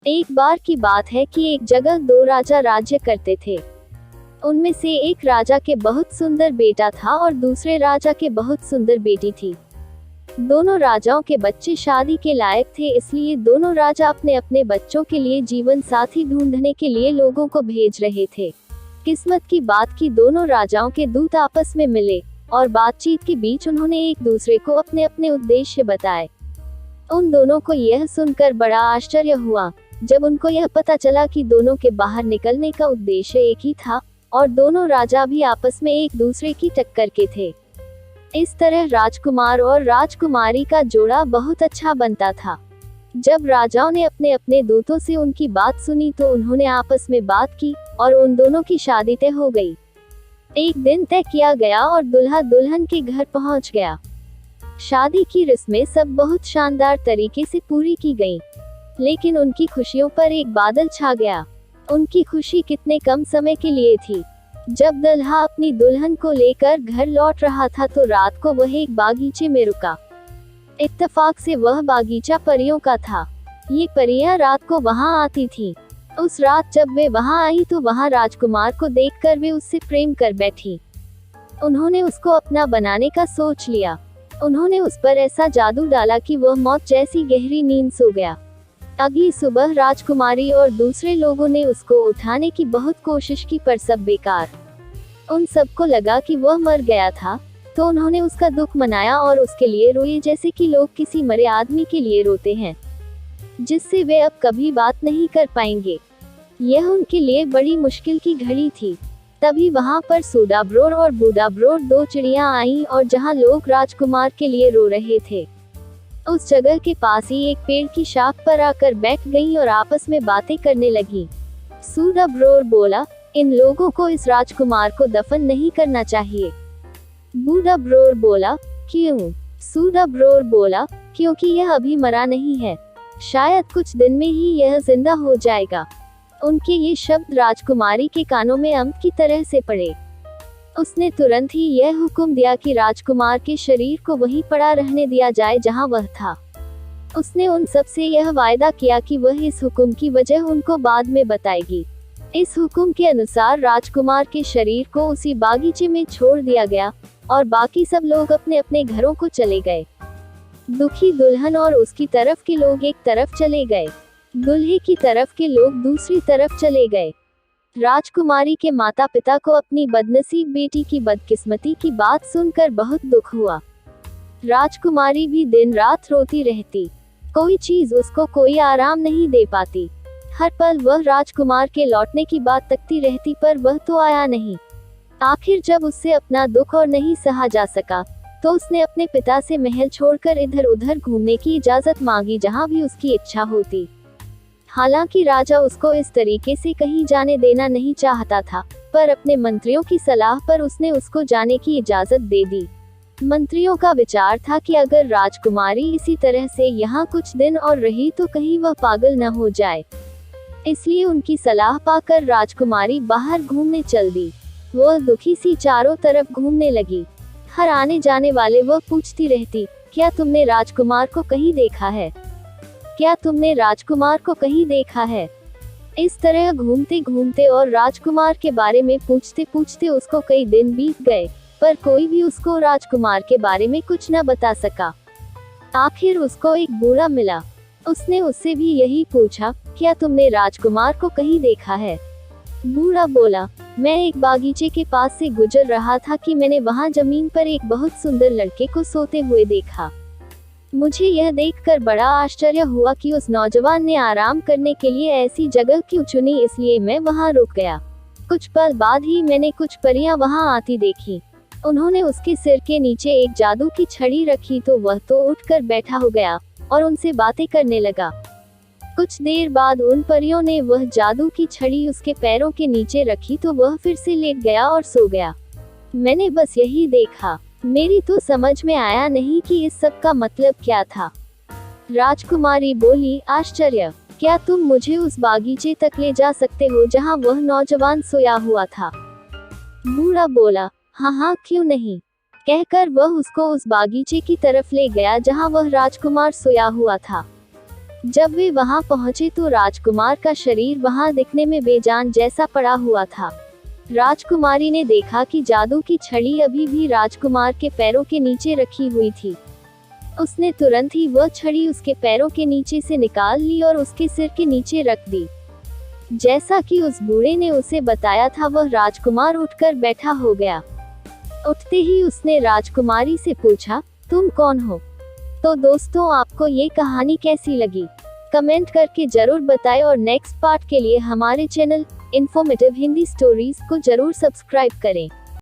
एक बार की बात है कि एक जगह दो राजा राज्य करते थे। उनमें से एक राजा के बहुत सुंदर बेटा था और दूसरे राजा के बहुत सुंदर बेटी थी। दोनों राजाओं के बच्चे शादी के लायक थे, इसलिए दोनों राजा अपने अपने बच्चों के लिए जीवन साथी ढूंढने के लिए लोगों को भेज रहे थे। किस्मत की बात कि दोनों राजाओं के दूत आपस में मिले और बातचीत के बीच उन्होंने एक दूसरे को अपने अपने उद्देश्य बताए। उन दोनों को यह सुनकर बड़ा आश्चर्य हुआ जब उनको यह पता चला कि दोनों के बाहर निकलने का उद्देश्य एक ही था और दोनों राजा भी आपस में एक दूसरे की टक्कर के थे। इस तरह राजकुमार और राजकुमारी का जोड़ा बहुत अच्छा बनता था। जब राजाओं ने अपने अपने दूतों से उनकी बात सुनी तो उन्होंने आपस में बात की और उन दोनों की शादी तय हो गई। एक दिन तय किया गया और दूल्हा दुल्हन के घर पहुंच गया। शादी की रस्में सब बहुत शानदार तरीके से पूरी की गईं, लेकिन उनकी खुशियों पर एक बादल छा गया। उनकी खुशी कितने कम समय के लिए थी। जब दूल्हा अपनी दुल्हन को लेकर घर लौट रहा था तो रात को वह एक बागीचे में रुका। इत्तेफाक से वह बागीचा परियों का था। ये परियां रात को वहां आती थीं। उस रात जब वे वहां आई तो वहां राजकुमार को देखकर वे उससे प्रेम कर बैठी। उन्होंने उसको अपना बनाने का सोच लिया। उन्होंने उस पर ऐसा जादू डाला कि वह मौत जैसी गहरी नींद सो गया। अगली सुबह राजकुमारी और दूसरे लोगों ने उसको उठाने की बहुत कोशिश की पर सब बेकार। उन सबको लगा कि वह मर गया था, तो उन्होंने उसका दुख मनाया और उसके लिए रोए जैसे कि लोग किसी मरे आदमी के लिए रोते हैं, जिससे वे अब कभी बात नहीं कर पाएंगे। यह उनके लिए बड़ी मुश्किल की घड़ी थी। तभी वहां पर सूडाब्रोर और बूडाब्रोर दो चिड़ियां आईं और जहां लोग राजकुमार के लिए रो रहे थे, उस जगह के पास ही एक पेड़ की शाख पर आकर बैठ गईं और आपस में बातें करने लगीं। सूडाब्रोर बोला, इन लोगों को इस राजकुमार को दफन नहीं करना चाहिए। बूडाब्रोर बोला, क्यों? सूडाब्रोर बोला, क्योंकि यह अभी मरा नहीं है, शायद कुछ दिन में ही यह जिंदा हो जाएगा। उनके ये शब्द राजकुमारी के कानों में अमृत की तरह से पड़े। उसने तुरंत ही यह हुक्म दिया कि राजकुमार के शरीर को वहीं पड़ा रहने दिया जाए जहां वह था। उसने उन सब से यह वायदा किया कि वह इस हुक्म की वजह उनको बाद में बताएगी। इस हुक्म के अनुसार राजकुमार के शरीर को उसी बागीचे में छोड़ दिया गया और बाकी सब लोग अपने अपने घरों को चले गए। दुखी दुल्हन और उसकी तरफ के लोग एक तरफ चले गए, दूल्हे की तरफ के लोग दूसरी तरफ चले गए। राजकुमारी के माता पिता को अपनी बदनसीब बेटी की बदकिस्मती की बात सुनकर बहुत दुख हुआ। राजकुमारी भी दिन रात रोती रहती। कोई चीज उसको कोई आराम नहीं दे पाती। हर पल वह राजकुमार के लौटने की बात तकती रहती, पर वह तो आया नहीं। आखिर जब उससे अपना दुख और नहीं सहा जा सका तो उसने अपने पिता से महल छोड़कर इधर उधर घूमने की इजाजत मांगी जहां भी उसकी इच्छा होती। हालांकि राजा उसको इस तरीके से कहीं जाने देना नहीं चाहता था, पर अपने मंत्रियों की सलाह पर उसने उसको जाने की इजाजत दे दी। मंत्रियों का विचार था कि अगर राजकुमारी इसी तरह से यहाँ कुछ दिन और रही तो कहीं वह पागल न हो जाए, इसलिए उनकी सलाह पाकर राजकुमारी बाहर घूमने चल दी। वह दुखी सी चारों तरफ घूमने लगी। हर आने जाने वाले वह पूछती रहती, क्या तुमने राजकुमार को कहीं देखा है? क्या तुमने राजकुमार को कहीं देखा है? इस तरह घूमते घूमते और राजकुमार के बारे में पूछते पूछते उसको कई दिन बीत गए, पर कोई भी उसको राजकुमार के बारे में कुछ न बता सका। आखिर उसको एक बूढ़ा मिला। उसने उससे भी यही पूछा, क्या तुमने राजकुमार को कहीं देखा है? बूढ़ा बोला, मैं एक बागीचे के पास से गुजर रहा था कि मैंने वहां जमीन पर एक बहुत सुंदर लड़के को सोते हुए देखा। मुझे यह देखकर बड़ा आश्चर्य हुआ कि उस नौजवान ने आराम करने के लिए ऐसी जगह क्यों चुनी, इसलिए मैं वहां रुक गया। कुछ पल बाद ही मैंने कुछ परियां वहां आती देखी। उन्होंने उसके सिर के नीचे एक जादू की छड़ी रखी तो वह तो उठकर बैठा हो गया और उनसे बातें करने लगा। कुछ देर बाद उन परियों ने वह जादू की छड़ी उसके पैरों के नीचे रखी तो वह फिर से लेट गया और सो गया। मैंने बस यही देखा। मेरी तो समझ में आया नहीं कि इस सब का मतलब क्या था। राजकुमारी बोली, आश्चर्य, क्या तुम मुझे उस बागीचे तक ले जा सकते हो जहां वह नौजवान सोया हुआ था? बूढ़ा बोला, हाँ हाँ, क्यों नहीं। कहकर वह उसको उस बागीचे की तरफ ले गया जहां वह राजकुमार सोया हुआ था। जब वे वहां पहुंचे तो राजकुमार का शरीर वहां दिखने में बेजान जैसा पड़ा हुआ था। राजकुमारी ने देखा कि जादू की छड़ी अभी भी राजकुमार के पैरों के नीचे रखी हुई थी। उसने तुरंत ही वह छड़ी उसके पैरों के नीचे से निकाल ली और उसके सिर के नीचे रख दी। जैसा कि उस बूढ़े ने उसे बताया था, वह राजकुमार उठकर बैठा हो गया। उठते ही उसने राजकुमारी से पूछा, तुम कौन हो? तो दोस्तों, आपको ये कहानी कैसी लगी? कमेंट करके जरूर बताएं और नेक्स्ट पार्ट के लिए हमारे चैनल इन्फॉर्मेटिव हिंदी स्टोरीज को जरूर सब्सक्राइब करें।